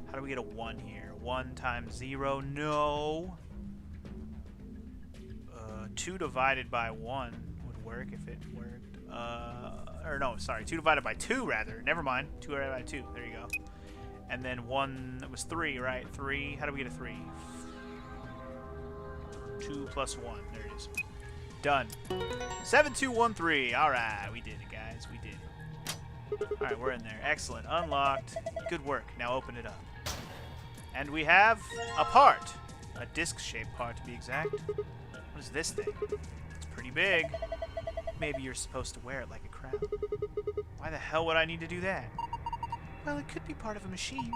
How do we get a 1 here? 1 times 0? No! 2 divided by 1 would work if it worked. Or no, sorry. 2 divided by 2, rather. Never mind. 2 divided by 2. There you go. And then 1... It was 3, right? 3. How do we get a 3? 2 plus 1. There it is. Done. 7213. Alright, we did it, guys. We did it. Alright, we're in there. Excellent. Unlocked. Good work. Now open it up. And we have a part. A disc-shaped part, to be exact. What is this thing? It's pretty big. Maybe you're supposed to wear it like a crown. Why the hell would I need to do that? Well, it could be part of a machine.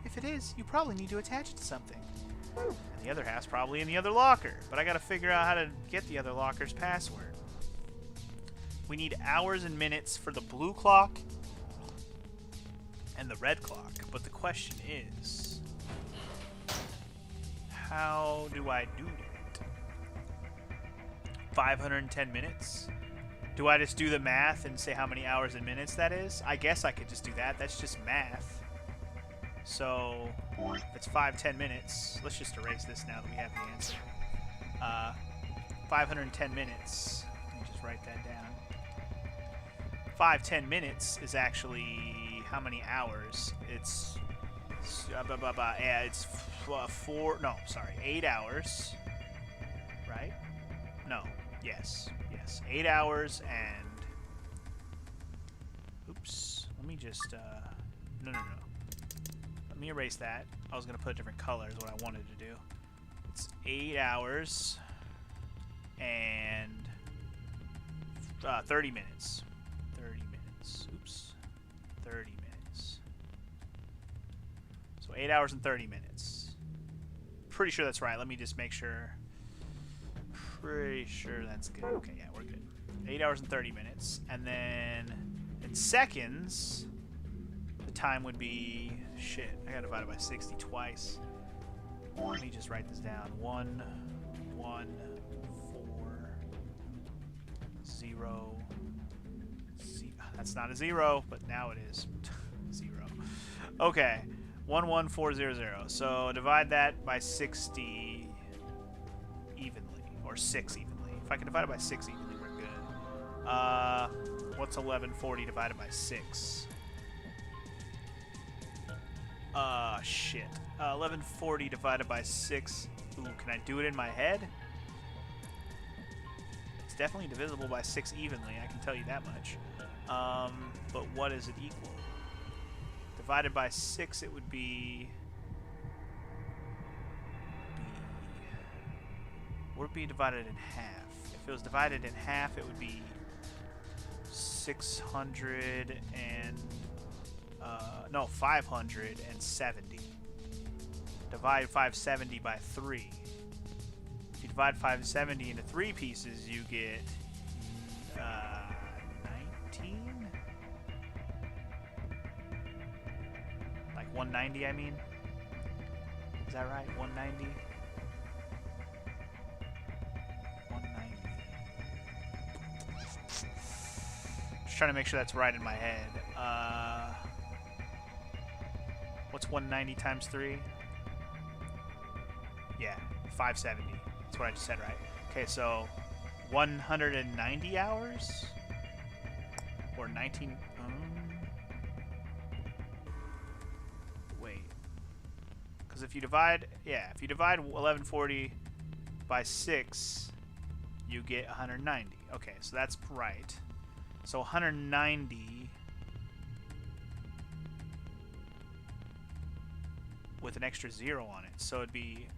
If it is, you probably need to attach it to something. And the other half's probably in the other locker, but I gotta figure out how to get the other locker's password. We need hours and minutes for the blue clock and the red clock, but the question is, how do I do that? 510 minutes? Do I just do the math and say how many hours and minutes that is? I guess I could just do that. That's just math. So, if it's 10 minutes, let's just erase this now that we have the answer. 510 minutes. Let me just write that down. 10 minutes is actually how many hours? It's 8 hours. Right? No. Yes. 8 hours and... Oops. Let me just... No. Let me erase that. I was going to put a different color is what I wanted to do. It's 8 hours and 30 minutes. 30 minutes. Oops. 30 minutes. So 8 hours and 30 minutes. Pretty sure that's right. Let me just make sure. Pretty sure that's good. Okay, yeah, we're good. 8 hours and 30 minutes. And then in seconds, the time would be... Shit, I got divided by 60 twice. Let me just write this down. 1, 1, 4, 0. That's not a 0, but now it is. 0. Okay. 11400. So divide that by 60 evenly, or 6 evenly. If I can divide it by 6 evenly, we're good. What's 1140 divided by 6? Shit. 1140 divided by 6. Ooh, can I do it in my head? It's definitely divisible by 6 evenly, I can tell you that much. But what is it equal? Divided by 6, it would be... Would it be divided in half? If it was divided in half, it would be 600 and... no, 570. Divide 570 by 3. If you divide 570 into 3 pieces, you get 19? Like 190, I mean? Is that right? 190? 190. Just trying to make sure that's right in my head. What's 190 times 3? Yeah, 570. That's what I just said, right? Okay, so 190 hours? Or 19... wait. Because if you divide... Yeah, if you divide 1140 by 6, you get 190. Okay, so that's right. So 190... with an extra 0 on it. So it'd be...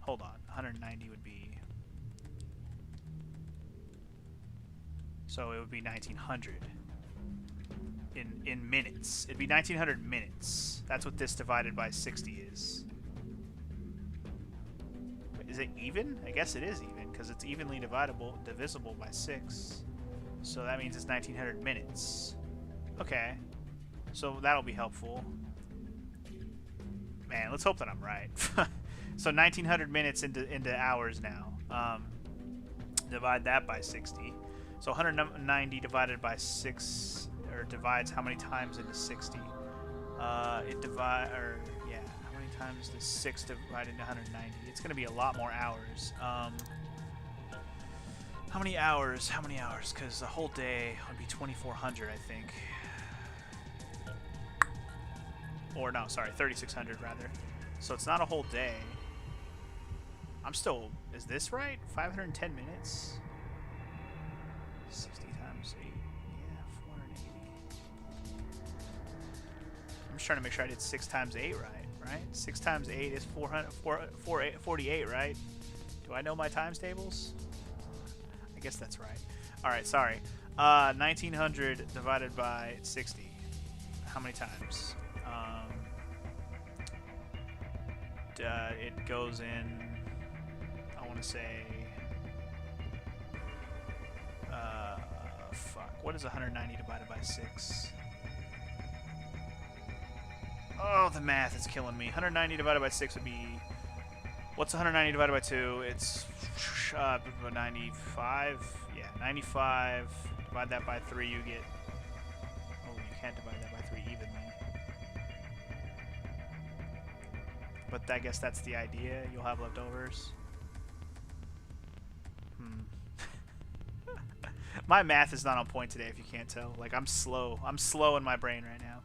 Hold on. 190 would be... So it would be 1900 in minutes. It'd be 1900 minutes. That's what this divided by 60 is. Is it even? I guess it is even, because it's evenly divisible by 6. So that means it's 1900 minutes. Okay. So that'll be helpful. Man, let's hope that I'm right. So 1900 minutes into hours now. Divide that by 60. So 190 divided by 6, or divides how many times into 60? How many times does 6 divide into 190? It's going to be a lot more hours. How many hours? How many hours? Because the whole day would be 2400, I think. Or no, sorry, 3600 rather. So it's not a whole day. I'm still... Is this right? 510 minutes? 60 times 8. Yeah, 480. I'm just trying to make sure I did 6 times 8 right? 6 times 8 is 448, right? Do I know my times tables? I guess that's right. Alright, sorry. 1900 divided by 60. how many times? It goes in, I want to say, fuck, what is 190 divided by 6? Oh, the math is killing me. 190 divided by 6 would be, what's 190 divided by 2? It's 95, yeah, 95, divide that by 3, you get, oh, you can't divide that by 3 evenly. But I guess that's the idea. You'll have leftovers. My math is not on point today, if you can't tell. Like, I'm slow. I'm slow in my brain right now.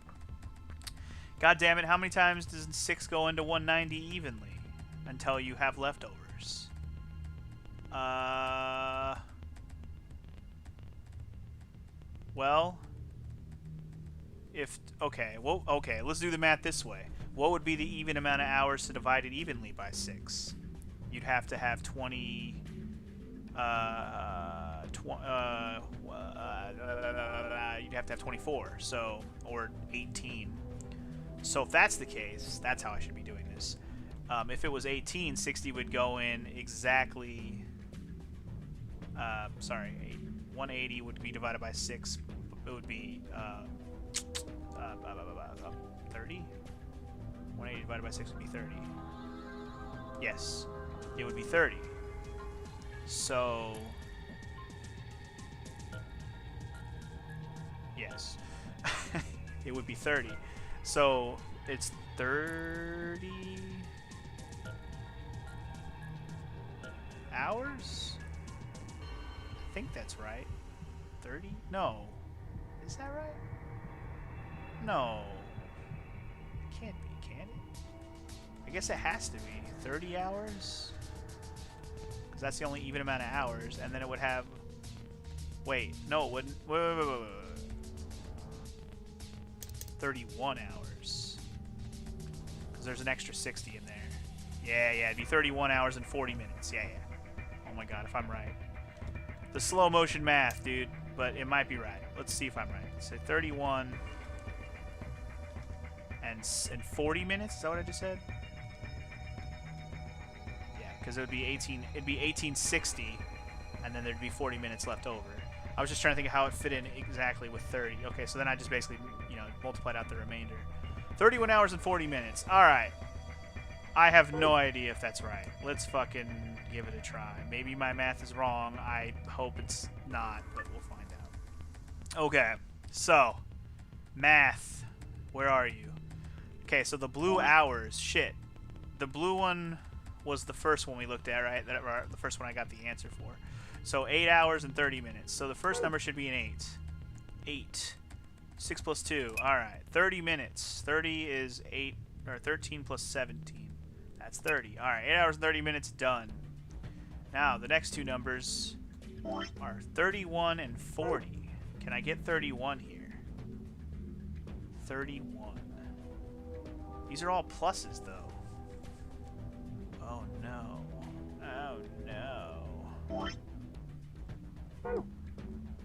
God damn it, how many times does 6 go into 190 evenly until you have leftovers? Well, okay, let's do the math this way. What would be the even amount of hours to divide it evenly by 6? You'd have to have 20, you'd have to have 24, so, or 18. So if that's the case, that's how I should be doing this. If it was 18, 60 would go in exactly, 180 would be divided by 6. It would be 30? 180 divided by 6 would be 30. Yes, it would be 30. So, yes, it would be 30. So, it's 30 hours? I think that's right. 30? No. Is that right? No. It can't be, can it? I guess it has to be. 30 hours? Because that's the only even amount of hours. And then it would have... Wait, no, it wouldn't. Wait. 31 hours. Because there's an extra 60 in there. Yeah, it'd be 31 hours and 40 minutes. Yeah. Oh my god, if I'm right. The slow motion math, dude. But it might be right. Let's see if I'm right. So 31 and 40 minutes? Is that what I just said? Yeah, because it would be 18. It'd be 1860, and then there'd be 40 minutes left over. I was just trying to think of how it fit in exactly with 30. Okay, so then I just basically, multiplied out the remainder. 31 hours and 40 minutes. All right. I have no idea if that's right. Let's fucking give it a try. Maybe my math is wrong. I hope it's not, but we'll find out. Okay, so math. Where are you? Okay, so the blue hours. Shit. The blue one was the first one we looked at, right? The first one I got the answer for. So 8 hours and 30 minutes. So the first number should be an 8. 8. 6 plus 2. All right. 30 minutes. 30 is 8 or 13 plus 17. That's 30. All right. 8 hours and 30 minutes done. Now the next two numbers are 31 and 40. Can I get 31 here? 31. These are all pluses though. Oh no. Oh no.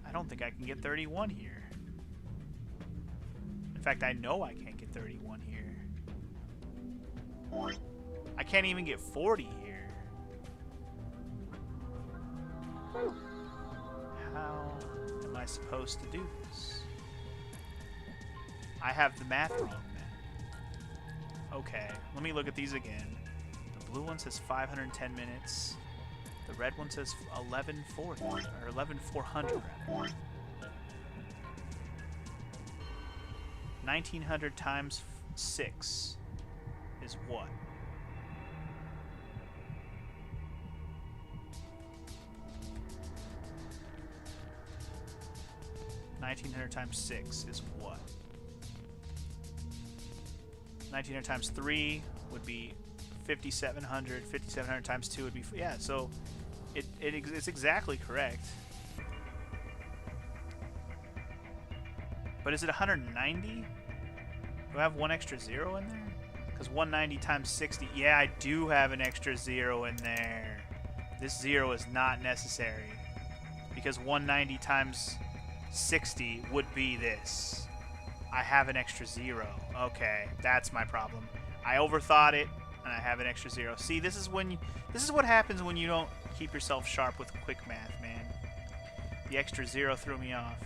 I don't think I can get 31 here. In fact, I know I can't get 31 here. I can't even get 40 here. How am I supposed to do this? I have the math wrong then. Okay, let me look at these again. The blue one says 510 minutes. The red one says 1140, or 11,400 rather. 1900 times 6 is what? $1,900 times 6 is what? 1,900 times 3 would be 5,700. 5,700 times 2 would be... Yeah, so it's exactly correct. But is it 190? Do I have one extra 0 in there? Because 190 times 60... Yeah, I do have an extra 0 in there. This 0 is not necessary. Because 190 times 60 would be this. I have an extra 0. Okay, that's my problem. I overthought it, and I have an extra 0. See, this is what happens when you don't keep yourself sharp with quick math, man. The extra 0 threw me off.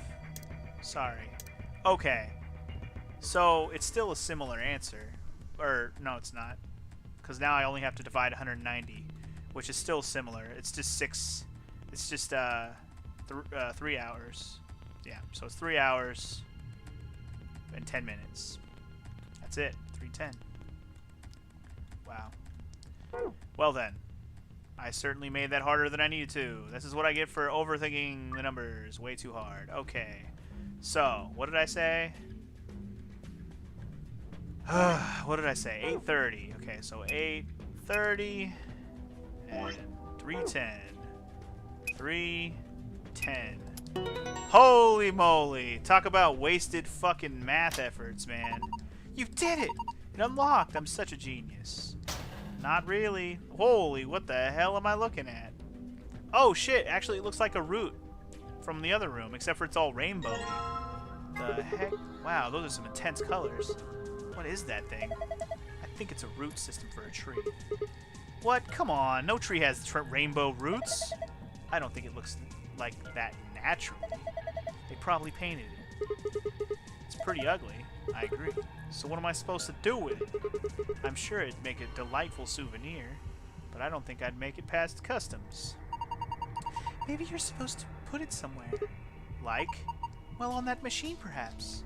Sorry. Okay. So, it's still a similar answer. Or, no, it's not. Because now I only have to divide 190, which is still similar. It's just 6... It's just, 3 hours. Yeah, so it's 3 hours and 10 minutes. That's it. 3:10. Wow. Well then. I certainly made that harder than I needed to. This is what I get for overthinking the numbers way too hard. Okay. So, what did I say? What did I say? 8:30. Okay, so 8:30 and 3:10. 3:10. Holy moly. Talk about wasted fucking math efforts, man. You did it! It unlocked. I'm such a genius. Not really. Holy, what the hell am I looking at? Oh shit, actually it looks like a root from the other room, except for it's all rainbow. The heck? Wow, those are some intense colors. What is that thing? I think it's a root system for a tree. What? Come on, no tree has rainbow roots. I don't think it looks like that naturally. They probably painted it. It's pretty ugly, I agree. So what am I supposed to do with it? I'm sure it'd make a delightful souvenir, but I don't think I'd make it past customs. Maybe you're supposed to put it somewhere. Like? Well, on that machine, perhaps.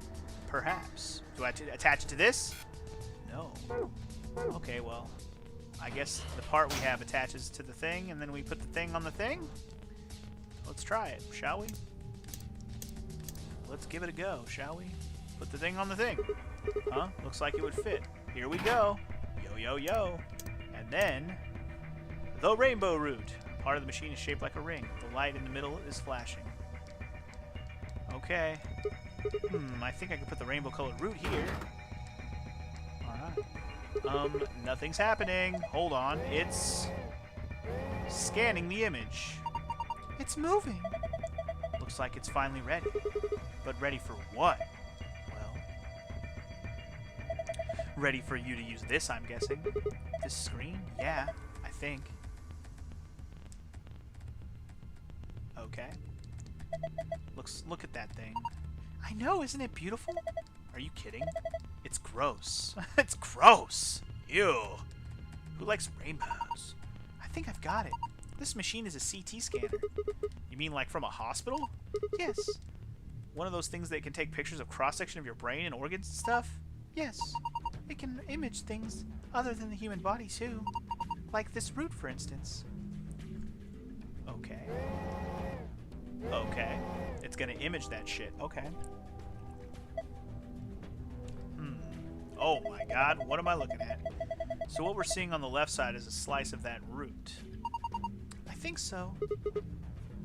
Perhaps. Do I attach it to this? No. Okay, well, I guess the part we have attaches to the thing, and then we put the thing on the thing? Let's try it, shall we? Let's give it a go, shall we? Put the thing on the thing. Huh? Looks like it would fit. Here we go. Yo, yo, yo. And then, the rainbow root. Part of the machine is shaped like a ring. The light in the middle is flashing. Okay. I think I can put the rainbow-colored root here. Alright. Nothing's happening. Hold on. It's scanning the image. It's moving. Looks like it's finally ready. But ready for what? Well, ready for you to use this, I'm guessing. This screen? Yeah, I think. Okay. Look at that thing. I know, isn't it beautiful? Are you kidding? It's gross. It's gross. Ew. Who likes rainbows? I think I've got it. This machine is a CT scanner. You mean like from a hospital? Yes. One of those things that can take pictures of cross-section of your brain and organs and stuff? Yes. It can image things other than the human body too. Like this root, for instance. Okay. Okay. It's gonna image that shit. Okay. Oh my god, what am I looking at? So what we're seeing on the left side is a slice of that root. I think so.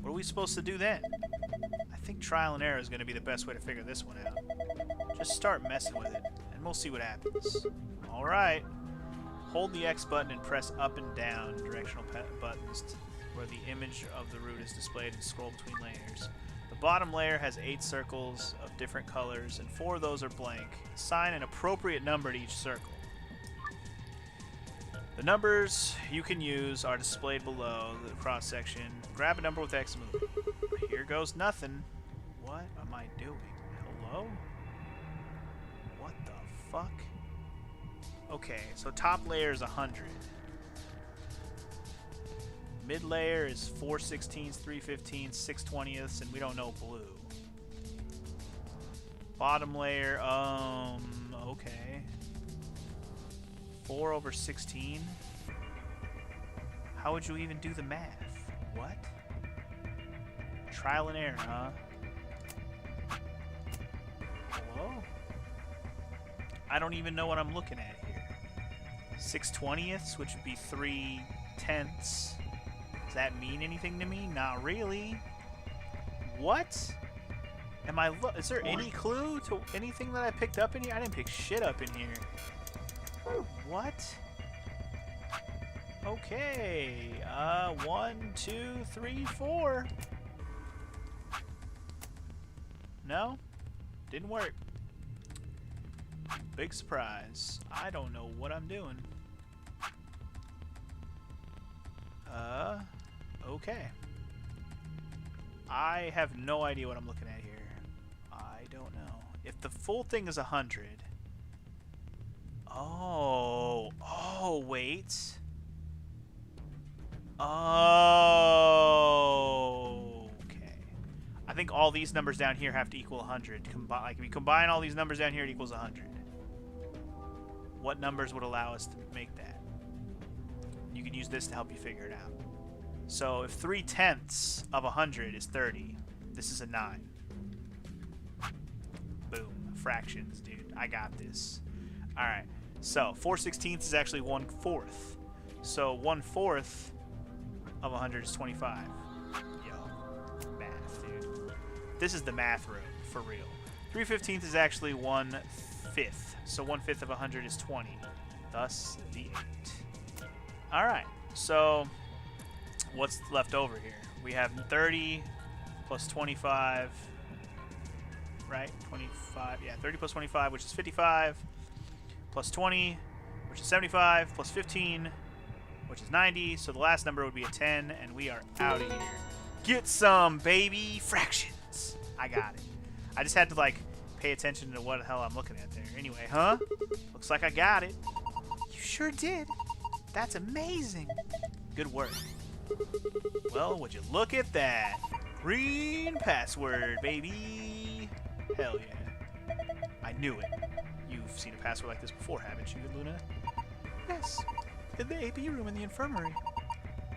What are we supposed to do then? I think trial and error is going to be the best way to figure this one out. Just start messing with it, and we'll see what happens. Alright. Hold the X button and press up and down directional buttons where the image of the root is displayed and scroll between layers. The bottom layer has 8 circles of different colors, and 4 of those are blank. Assign an appropriate number to each circle. The numbers you can use are displayed below the cross-section. Grab a number with X and move. Here goes nothing. What am I doing? Hello? What the fuck? Okay, so top layer is 100. Mid layer is 4/16, 3/15, 6/20, and we don't know blue. Bottom layer, okay. 4/16? How would you even do the math? What? Trial and error, huh? Hello? I don't even know what I'm looking at here. 6/20, which would be 3/10. Does that mean anything to me? Not really. What? Am I is there any clue to anything that I picked up in here? I didn't pick shit up in here. What? Okay. 1, 2, 3, 4. No? Didn't work. Big surprise. I don't know what I'm doing. Okay. I have no idea what I'm looking at here. I don't know. If the full thing is 100... Oh, wait. Oh, okay. I think all these numbers down here have to equal 100. Like, if you combine all these numbers down here, it equals 100. What numbers would allow us to make that? You can use this to help you figure it out. So, if 3/10 of 100 is 30, this is a 9. Boom. Fractions, dude. I got this. Alright. So, 4/16 is actually 1/4. So, 1/4 of 100 is 25. Yo. Math, dude. This is the math room, for real. 3/15 is actually 1/5. So, 1/5 of 100 is 20. Thus, the 8. Alright. So, what's left over here? We have 30 plus 25. Right? 25. Yeah, 30 plus 25, which is 55. Plus 20, which is 75, plus 15, which is 90. So the last number would be a 10, and we are out of here. Get some, baby! Fractions! I got it. I just had to, like, pay attention to what the hell I'm looking at there. Anyway, huh? Looks like I got it. You sure did. That's amazing. Good work. Well, would you look at that? Green password, baby! Hell yeah. I knew it. You've seen a password like this before, haven't you, Luna? Yes. In the AP room in the infirmary.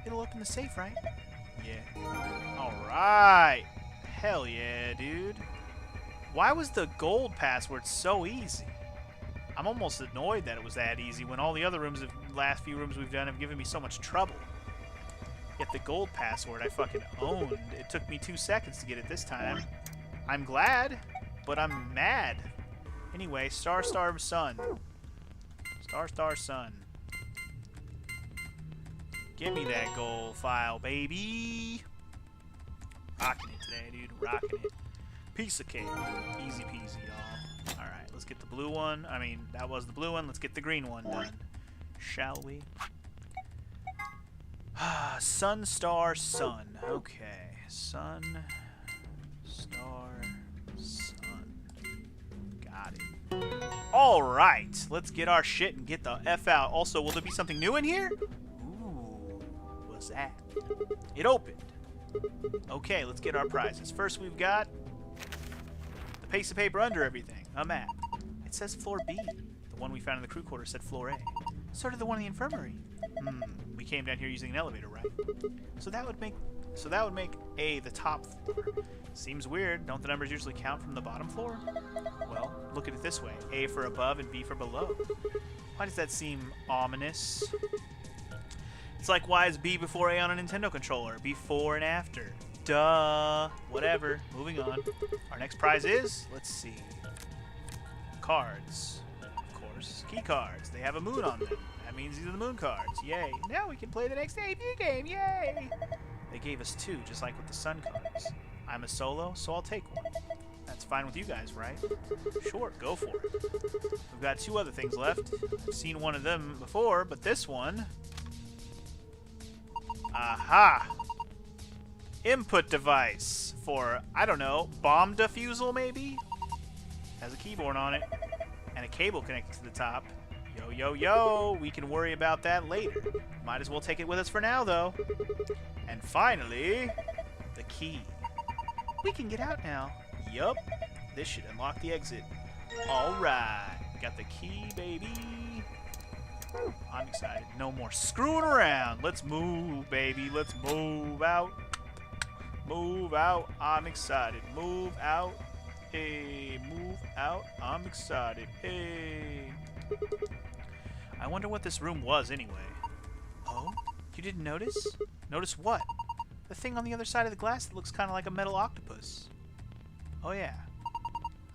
It'll open the safe, right? Yeah. Alright. Hell yeah, dude. Why was the gold password so easy? I'm almost annoyed that it was that easy when all the other rooms, the last few rooms we've done, have given me so much trouble. Yet the gold password I fucking owned. It took me 2 seconds to get it this time. I'm glad, but I'm mad. Anyway, Star Sun. Star Sun. Give me that gold file, baby. Rocking it today, dude. Rocking it. Piece of cake. Easy peasy, y'all. Alright, let's get the blue one. I mean, that was the blue one. Let's get the green one done. Shall we? Sun, Star, Sun. Okay. Sun, Star, Sun. Got it. Alright, let's get our shit and get the F out. Also, will there be something new in here? Ooh, what's that? It opened. Okay, let's get our prizes. First, we've got the piece of paper under everything. A map. It says floor B. The one we found in the crew quarters said floor A. So did the one in the infirmary. We came down here using an elevator, right? So that would make A the top floor. Seems weird. Don't the numbers usually count from the bottom floor? Well, look at it this way. A for above and B for below. Why does that seem ominous? It's like, why is B before A on a Nintendo controller? Before and after. Duh. Whatever. Moving on. Our next prize is, let's see. Cards. Of course. Key cards. They have a moon on them. That means these are the moon cards. Yay. Now we can play the next AB game. Yay. They gave us 2, just like with the sun cards. I'm a solo, so I'll take one. That's fine with you guys, right? Sure, go for it. We've got 2 other things left. I've seen one of them before, but this one... Aha! Input device for, I don't know, bomb defusal maybe? Has a keyboard on it. And a cable connected to the top. Yo, yo, yo! We can worry about that later. Might as well take it with us for now, though. And finally, the key. We can get out now. Yup. This should unlock the exit. Alright. We got the key, baby. I'm excited. No more screwing around. Let's move, baby. Let's move out. Move out. I'm excited. Move out. Hey, move out. I'm excited. Hey. I wonder what this room was anyway. Oh? You didn't notice? Notice what? The thing on the other side of the glass that looks kind of like a metal octopus. Oh yeah.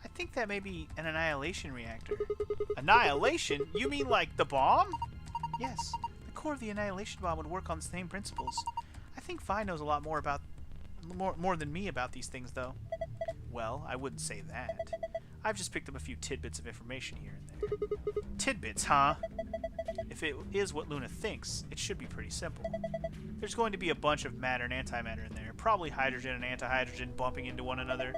I think that may be an annihilation reactor. Annihilation? You mean like the bomb? Yes. The core of the annihilation bomb would work on the same principles. I think Fi knows a lot more than me about these things, though. Well, I wouldn't say that. I've just picked up a few tidbits of information here and there. Tidbits, huh? If it is what Luna thinks, it should be pretty simple. There's going to be a bunch of matter and antimatter in there. Probably hydrogen and antihydrogen bumping into one another.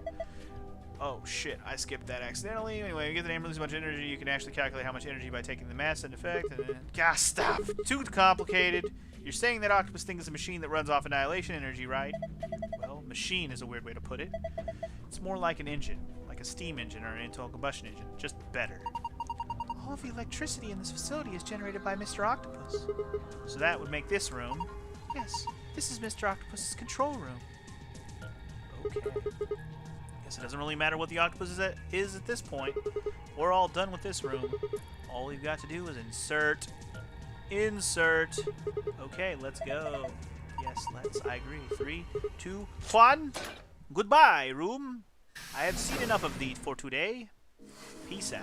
Oh shit, I skipped that accidentally. Anyway, you get the name, lose a bunch of energy. You can actually calculate how much energy by taking the mass into effect. Gosh, stop! Too complicated. You're saying that Octopus thing is a machine that runs off annihilation energy, right? Well, machine is a weird way to put it. It's more like an engine, like a steam engine or an internal combustion engine, just better. All of the electricity in this facility is generated by Mr. Octopus. So that would make this room. Yes, this is Mr. Octopus's control room. Okay. Guess it doesn't really matter what the octopus is at this point. We're all done with this room. All we've got to do is insert. Insert. Okay, let's go. Yes, let's. I agree. 3, 2, 1. Goodbye, room. I have seen enough of thee for today. Peace out.